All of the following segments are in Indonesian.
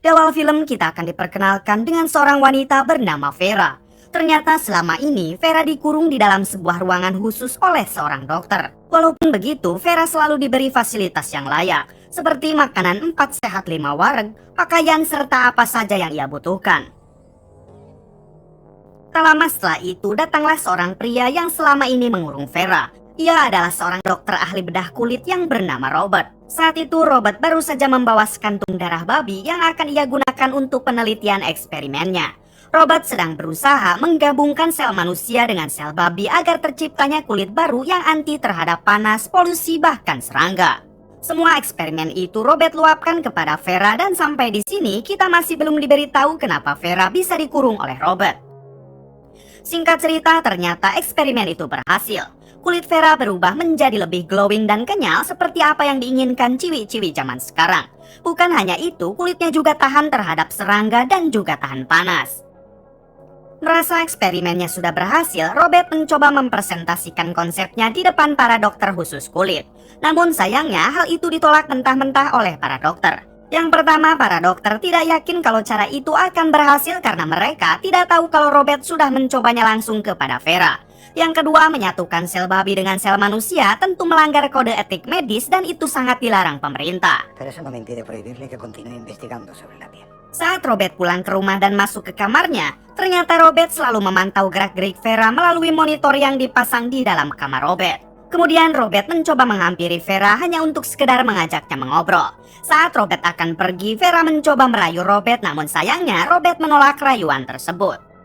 Di awal film kita akan diperkenalkan dengan seorang wanita bernama Vera. Ternyata selama ini Vera dikurung di dalam sebuah ruangan khusus oleh seorang dokter. Walaupun begitu, Vera selalu diberi fasilitas yang layak, seperti makanan 4 sehat 5 wareg, pakaian serta apa saja yang ia butuhkan. Tak lama setelah itu datanglah seorang pria yang selama ini mengurung Vera. Ia adalah seorang dokter ahli bedah kulit yang bernama Robert. Saat itu Robert baru saja membawa sekantung darah babi yang akan ia gunakan untuk penelitian eksperimennya. Robert sedang berusaha menggabungkan sel manusia dengan sel babi agar terciptanya kulit baru yang anti terhadap panas, polusi, bahkan serangga. Semua eksperimen itu Robert luapkan kepada Vera dan sampai di sini kita masih belum diberitahu kenapa Vera bisa dikurung oleh Robert. Singkat cerita, ternyata eksperimen itu berhasil. Kulit Vera berubah menjadi lebih glowing dan kenyal seperti apa yang diinginkan ciwi-ciwi zaman sekarang. Bukan hanya itu, kulitnya juga tahan terhadap serangga dan juga tahan panas. Merasa eksperimennya sudah berhasil, Robert mencoba mempresentasikan konsepnya di depan para dokter khusus kulit. Namun sayangnya hal itu ditolak mentah-mentah oleh para dokter. Yang pertama, para dokter tidak yakin kalau cara itu akan berhasil karena mereka tidak tahu kalau Robert sudah mencobanya langsung kepada Vera. Yang kedua, menyatukan sel babi dengan sel manusia tentu melanggar kode etik medis dan itu sangat dilarang pemerintah. Saat Robert pulang ke rumah dan masuk ke kamarnya, ternyata Robert selalu memantau gerak-gerik Vera melalui monitor yang dipasang di dalam kamar Robert. Kemudian Robert mencoba menghampiri Vera hanya untuk sekedar mengajaknya mengobrol. Saat Robert akan pergi, Vera mencoba merayu Robert, namun sayangnya Robert menolak rayuan tersebut.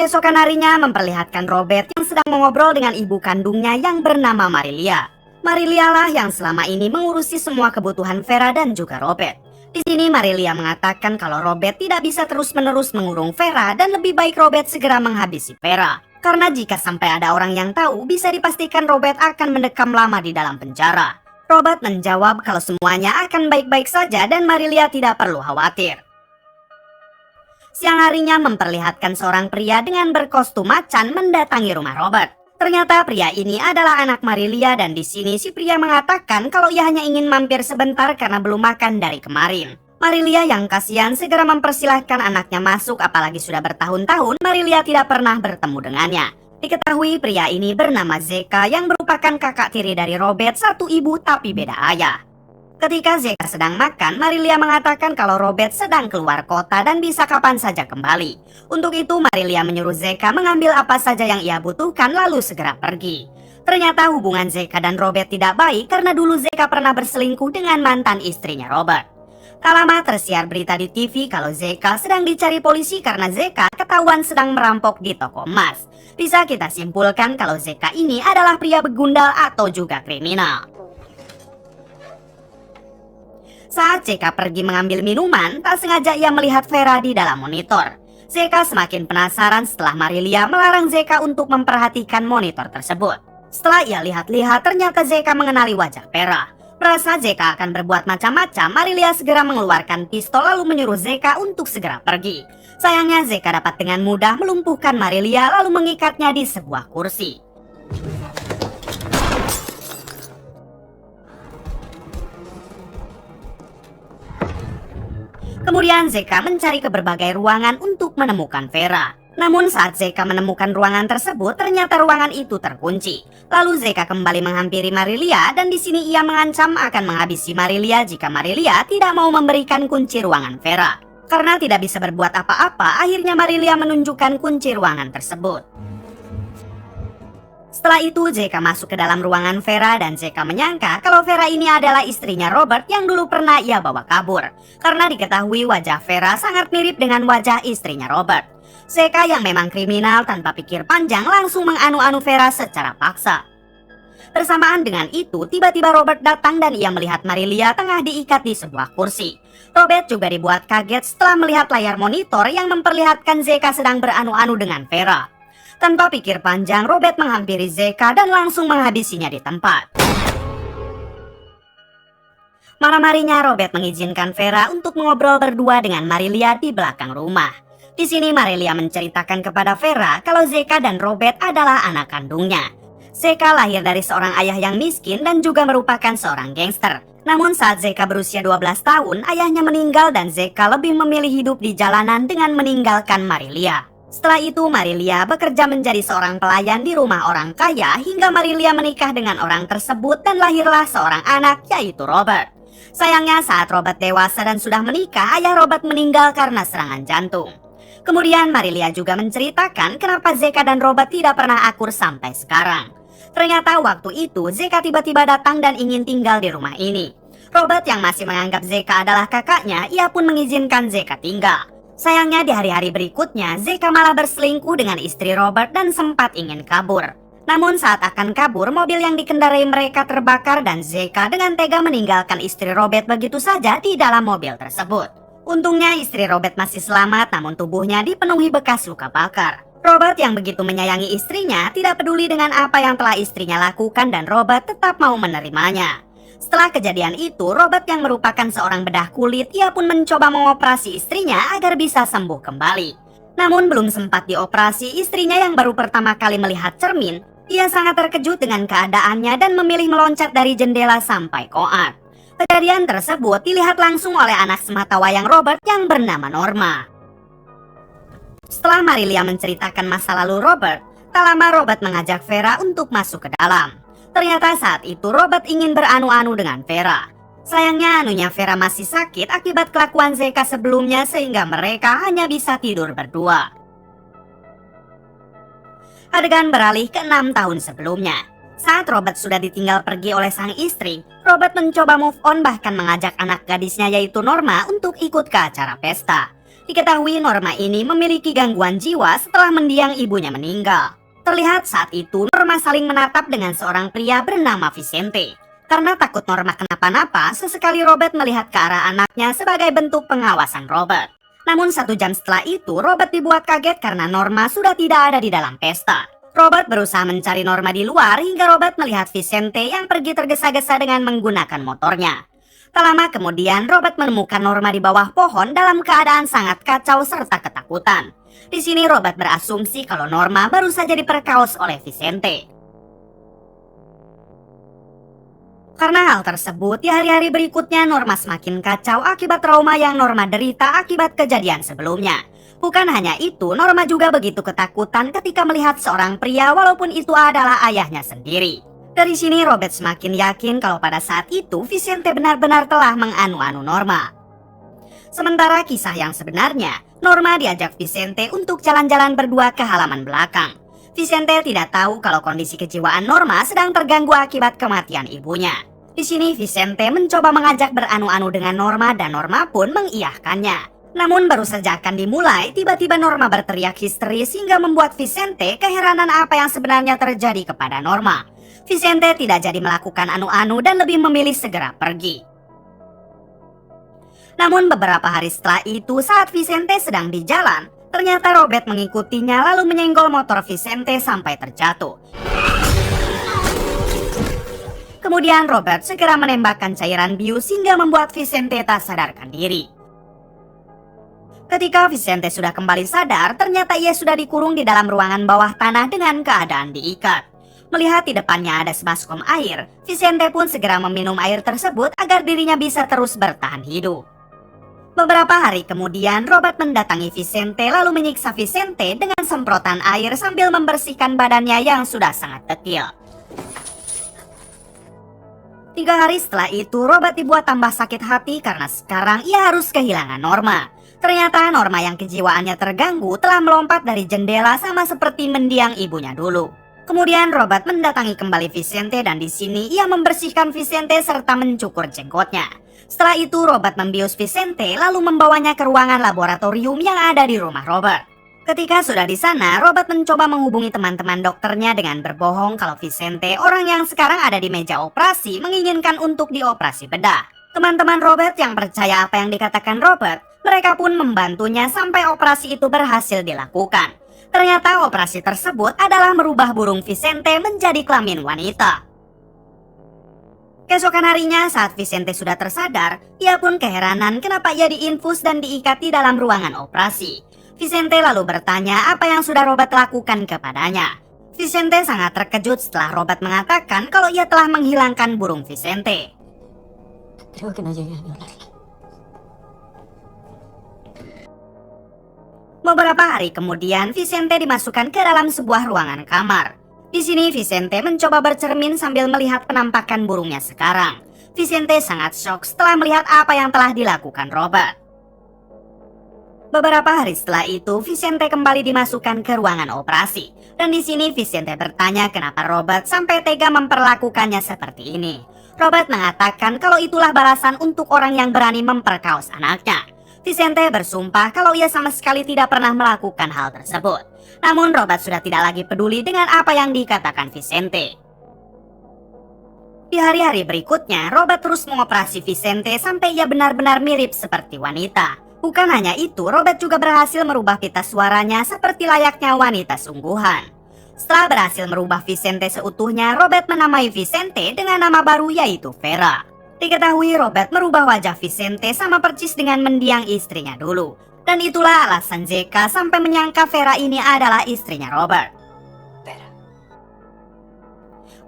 Keesokan harinya memperlihatkan Robert yang sedang mengobrol dengan ibu kandungnya yang bernama Marilia. Marilia lah yang selama ini mengurusi semua kebutuhan Vera dan juga Robert. Di sini Marilia mengatakan kalau Robert tidak bisa terus-menerus mengurung Vera dan lebih baik Robert segera menghabisi Vera. Karena jika sampai ada orang yang tahu, bisa dipastikan Robert akan mendekam lama di dalam penjara. Robert menjawab kalau semuanya akan baik-baik saja dan Marilia tidak perlu khawatir. Siang harinya memperlihatkan seorang pria dengan berkostum macan mendatangi rumah Robert. Ternyata pria ini adalah anak Marilia dan di sini si pria mengatakan kalau ia hanya ingin mampir sebentar karena belum makan dari kemarin. Marilia yang kasihan segera mempersilahkan anaknya masuk, apalagi sudah bertahun-tahun Marilia tidak pernah bertemu dengannya. Diketahui pria ini bernama Zeka yang merupakan kakak tiri dari Robert, satu ibu tapi beda ayah. Ketika Zeka sedang makan, Marilia mengatakan kalau Robert sedang keluar kota dan bisa kapan saja kembali. Untuk itu Marilia menyuruh Zeka mengambil apa saja yang ia butuhkan lalu segera pergi. Ternyata hubungan Zeka dan Robert tidak baik karena dulu Zeka pernah berselingkuh dengan mantan istrinya Robert. Tak lama tersiar berita di TV kalau Zeka sedang dicari polisi karena Zeka ketahuan sedang merampok di toko emas. Bisa kita simpulkan kalau Zeka ini adalah pria begundal atau juga kriminal. Saat Zeka pergi mengambil minuman, tak sengaja ia melihat Vera di dalam monitor. Zeka semakin penasaran setelah Marilia melarang Zeka untuk memperhatikan monitor tersebut. Setelah ia lihat-lihat, ternyata Zeka mengenali wajah Vera. Merasa Zeka akan berbuat macam-macam, Marilia segera mengeluarkan pistol lalu menyuruh Zeka untuk segera pergi. Sayangnya Zeka dapat dengan mudah melumpuhkan Marilia lalu mengikatnya di sebuah kursi. Kemudian Zeka mencari ke berbagai ruangan untuk menemukan Vera. Namun saat Zeka menemukan ruangan tersebut, ternyata ruangan itu terkunci. Lalu Zeka kembali menghampiri Marilia dan di sini ia mengancam akan menghabisi Marilia jika Marilia tidak mau memberikan kunci ruangan Vera. Karena tidak bisa berbuat apa-apa, akhirnya Marilia menunjukkan kunci ruangan tersebut. Setelah itu Zeka masuk ke dalam ruangan Vera dan Zeka menyangka kalau Vera ini adalah istrinya Robert yang dulu pernah ia bawa kabur. Karena diketahui wajah Vera sangat mirip dengan wajah istrinya Robert. Zeka yang memang kriminal tanpa pikir panjang langsung menganu-anu Vera secara paksa. Bersamaan dengan itu tiba-tiba Robert datang dan ia melihat Marilia tengah diikat di sebuah kursi. Robert juga dibuat kaget setelah melihat layar monitor yang memperlihatkan Zeka sedang beranu-anu dengan Vera. Tanpa pikir panjang, Robert menghampiri Zeka dan langsung menghabisinya di tempat. Malam harinya, Robert mengizinkan Vera untuk mengobrol berdua dengan Marilia di belakang rumah. Di sini Marilia menceritakan kepada Vera kalau Zeka dan Robert adalah anak kandungnya. Zeka lahir dari seorang ayah yang miskin dan juga merupakan seorang gangster. Namun saat Zeka berusia 12 tahun, ayahnya meninggal dan Zeka lebih memilih hidup di jalanan dengan meninggalkan Marilia. Setelah itu Marilia bekerja menjadi seorang pelayan di rumah orang kaya hingga Marilia menikah dengan orang tersebut dan lahirlah seorang anak yaitu Robert. Sayangnya saat Robert dewasa dan sudah menikah, ayah Robert meninggal karena serangan jantung. Kemudian Marilia juga menceritakan kenapa Zeka dan Robert tidak pernah akur sampai sekarang. Ternyata waktu itu Zeka tiba-tiba datang dan ingin tinggal di rumah ini. Robert yang masih menganggap Zeka adalah kakaknya, ia pun mengizinkan Zeka tinggal. Sayangnya di hari-hari berikutnya, Zeka malah berselingkuh dengan istri Robert dan sempat ingin kabur. Namun saat akan kabur, mobil yang dikendarai mereka terbakar dan Zeka dengan tega meninggalkan istri Robert begitu saja di dalam mobil tersebut. Untungnya istri Robert masih selamat, namun tubuhnya dipenuhi bekas luka bakar. Robert yang begitu menyayangi istrinya tidak peduli dengan apa yang telah istrinya lakukan dan Robert tetap mau menerimanya. Setelah kejadian itu, Robert yang merupakan seorang bedah kulit, ia pun mencoba mengoperasi istrinya agar bisa sembuh kembali. Namun belum sempat dioperasi, istrinya yang baru pertama kali melihat cermin, ia sangat terkejut dengan keadaannya dan memilih meloncat dari jendela sampai koat. Kejadian tersebut dilihat langsung oleh anak sematawayang Robert yang bernama Norma. Setelah Marilia menceritakan masa lalu Robert, tak lama Robert mengajak Vera untuk masuk ke dalam. Ternyata saat itu Robert ingin beranu-anu dengan Vera. Sayangnya anunya Vera masih sakit akibat kelakuan Zeka sebelumnya sehingga mereka hanya bisa tidur berdua. Adegan beralih ke 6 tahun sebelumnya. Saat Robert sudah ditinggal pergi oleh sang istri, Robert mencoba move on bahkan mengajak anak gadisnya yaitu Norma untuk ikut ke acara pesta. Diketahui Norma ini memiliki gangguan jiwa setelah mendiang ibunya meninggal. Terlihat saat itu Norma saling menatap dengan seorang pria bernama Vicente. Karena takut Norma kenapa-napa, sesekali Robert melihat ke arah anaknya sebagai bentuk pengawasan Robert. Namun 1 jam setelah itu Robert dibuat kaget karena Norma sudah tidak ada di dalam pesta. Robert berusaha mencari Norma di luar hingga Robert melihat Vicente yang pergi tergesa-gesa dengan menggunakan motornya. Tak lama kemudian Robert menemukan Norma di bawah pohon dalam keadaan sangat kacau serta ketakutan. Di sini Robert berasumsi kalau Norma baru saja diperkaos oleh Vicente. Karena hal tersebut, di hari-hari berikutnya Norma semakin kacau akibat trauma yang Norma derita akibat kejadian sebelumnya. Bukan hanya itu, Norma juga begitu ketakutan ketika melihat seorang pria walaupun itu adalah ayahnya sendiri. Dari sini Robert semakin yakin kalau pada saat itu Vicente benar-benar telah menganu-anu Norma. Sementara kisah yang sebenarnya, Norma diajak Vicente untuk jalan-jalan berdua ke halaman belakang. Vicente tidak tahu kalau kondisi kejiwaan Norma sedang terganggu akibat kematian ibunya. Di sini Vicente mencoba mengajak beranu-anu dengan Norma dan Norma pun mengiyakannya. Namun baru saja akan dimulai, tiba-tiba Norma berteriak histeris hingga membuat Vicente keheranan apa yang sebenarnya terjadi kepada Norma. Vicente tidak jadi melakukan anu-anu dan lebih memilih segera pergi. Namun beberapa hari setelah itu saat Vicente sedang di jalan, ternyata Robert mengikutinya lalu menyenggol motor Vicente sampai terjatuh. Kemudian Robert segera menembakkan cairan bius hingga membuat Vicente tak sadarkan diri. Ketika Vicente sudah kembali sadar, ternyata ia sudah dikurung di dalam ruangan bawah tanah dengan keadaan diikat. Melihat di depannya ada sebaskom air, Vicente pun segera meminum air tersebut agar dirinya bisa terus bertahan hidup. Beberapa hari kemudian, Robert mendatangi Vicente lalu menyiksa Vicente dengan semprotan air sambil membersihkan badannya yang sudah sangat dekil. 3 hari setelah itu, Robert dibuat tambah sakit hati karena sekarang ia harus kehilangan Norma. Ternyata Norma yang kejiwaannya terganggu telah melompat dari jendela sama seperti mendiang ibunya dulu. Kemudian Robert mendatangi kembali Vicente dan di sini ia membersihkan Vicente serta mencukur jenggotnya. Setelah itu Robert membius Vicente lalu membawanya ke ruangan laboratorium yang ada di rumah Robert. Ketika sudah di sana, Robert mencoba menghubungi teman-teman dokternya dengan berbohong kalau Vicente, orang yang sekarang ada di meja operasi, menginginkan untuk dioperasi bedah. Teman-teman Robert yang percaya apa yang dikatakan Robert, mereka pun membantunya sampai operasi itu berhasil dilakukan. Ternyata operasi tersebut adalah merubah burung Vicente menjadi kelamin wanita. Keesokan harinya saat Vicente sudah tersadar, ia pun keheranan kenapa ia diinfus dan diikat di dalam ruangan operasi. Vicente lalu bertanya apa yang sudah Robert lakukan kepadanya. Vicente sangat terkejut setelah Robert mengatakan kalau ia telah menghilangkan burung Vicente. Creo que no llegué a violarla. Beberapa hari kemudian, Vicente dimasukkan ke dalam sebuah ruangan kamar. Di sini Vicente mencoba bercermin sambil melihat penampakan burungnya sekarang. Vicente sangat shock setelah melihat apa yang telah dilakukan Robert. Beberapa hari setelah itu, Vicente kembali dimasukkan ke ruangan operasi. Dan di sini Vicente bertanya kenapa Robert sampai tega memperlakukannya seperti ini. Robert mengatakan kalau itulah balasan untuk orang yang berani memperkaos anaknya. Vicente bersumpah kalau ia sama sekali tidak pernah melakukan hal tersebut. Namun Robert sudah tidak lagi peduli dengan apa yang dikatakan Vicente. Di hari-hari berikutnya, Robert terus mengoperasi Vicente sampai ia benar-benar mirip seperti wanita. Bukan hanya itu, Robert juga berhasil merubah pita suaranya seperti layaknya wanita sungguhan. Setelah berhasil merubah Vicente seutuhnya, Robert menamai Vicente dengan nama baru yaitu Vera. Diketahui Robert merubah wajah Vicente sama persis dengan mendiang istrinya dulu. Dan itulah alasan Zeka sampai menyangka Vera ini adalah istrinya Robert.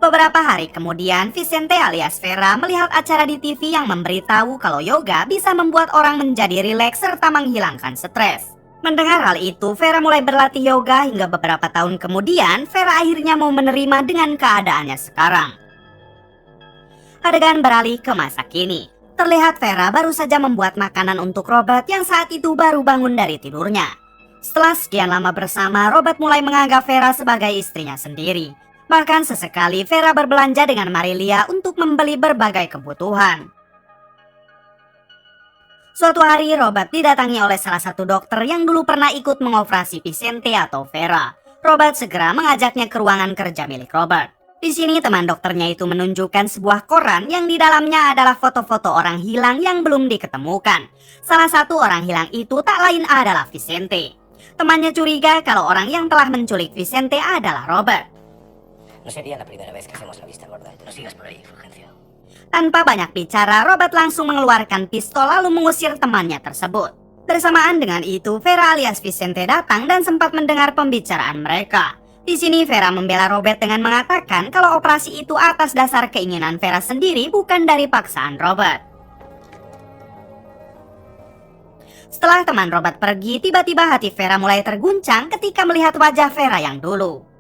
Beberapa hari kemudian, Vicente alias Vera melihat acara di TV yang memberitahu kalau yoga bisa membuat orang menjadi rileks serta menghilangkan stres. Mendengar hal itu, Vera mulai berlatih yoga hingga beberapa tahun kemudian, Vera akhirnya mau menerima dengan keadaannya sekarang. Adegan beralih ke masa kini. Terlihat Vera baru saja membuat makanan untuk Robert yang saat itu baru bangun dari tidurnya. Setelah sekian lama bersama, Robert mulai menganggap Vera sebagai istrinya sendiri. Bahkan sesekali Vera berbelanja dengan Marilia untuk membeli berbagai kebutuhan. Suatu hari Robert didatangi oleh salah satu dokter yang dulu pernah ikut mengoperasi Vicente atau Vera. Robert segera mengajaknya ke ruangan kerja milik Robert. Di sini teman dokternya itu menunjukkan sebuah koran yang di dalamnya adalah foto-foto orang hilang yang belum diketemukan. Salah satu orang hilang itu tak lain adalah Vicente. Temannya curiga kalau orang yang telah menculik Vicente adalah Robert. No sería la primera vez que hacemos la vista gorda. No sigas por ahí, Fulgencio. Tanpa banyak bicara, Robert langsung mengeluarkan pistol lalu mengusir temannya tersebut. Bersamaan dengan itu, Vera alias Vicente datang dan sempat mendengar pembicaraan mereka. Di sini Vera membela Robert dengan mengatakan kalau operasi itu atas dasar keinginan Vera sendiri, bukan dari paksaan Robert. Setelah teman Robert pergi, tiba-tiba hati Vera mulai terguncang ketika melihat wajah Vera yang dulu.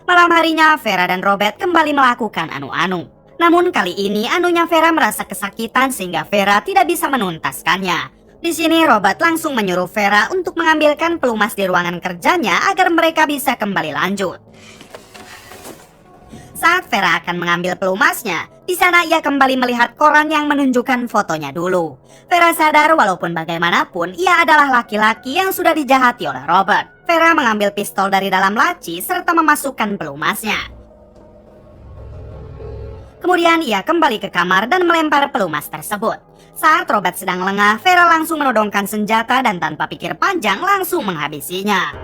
Malam harinya, Vera dan Robert kembali melakukan anu-anu. Namun kali ini anunya Vera merasa kesakitan sehingga Vera tidak bisa menuntaskannya. Di sini Robert langsung menyuruh Vera untuk mengambilkan pelumas di ruangan kerjanya agar mereka bisa kembali lanjut. Saat Vera akan mengambil pelumasnya, di sana ia kembali melihat koran yang menunjukkan fotonya dulu. Vera sadar walaupun bagaimanapun ia adalah laki-laki yang sudah dijahati oleh Robert. Vera mengambil pistol dari dalam laci serta memasukkan pelumasnya. Kemudian ia kembali ke kamar dan melempar pelumas tersebut. Saat Robert sedang lengah, Vera langsung menodongkan senjata dan tanpa pikir panjang langsung menghabisinya.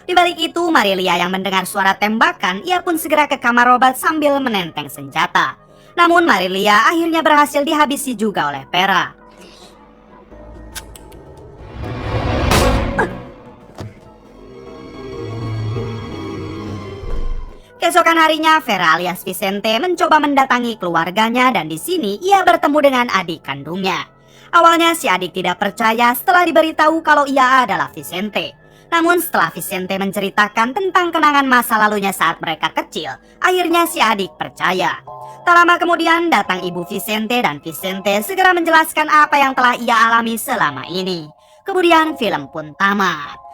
Di balik itu, Marilia yang mendengar suara tembakan, ia pun segera ke kamar Robert sambil menenteng senjata. Namun Marilia akhirnya berhasil dihabisi juga oleh Vera. Keesokan harinya, Vera alias Vicente mencoba mendatangi keluarganya dan di sini ia bertemu dengan adik kandungnya. Awalnya si adik tidak percaya setelah diberitahu kalau ia adalah Vicente. Namun setelah Vicente menceritakan tentang kenangan masa lalunya saat mereka kecil, akhirnya si adik percaya. Tak lama kemudian datang ibu Vicente dan Vicente segera menjelaskan apa yang telah ia alami selama ini. Kemudian film pun tamat.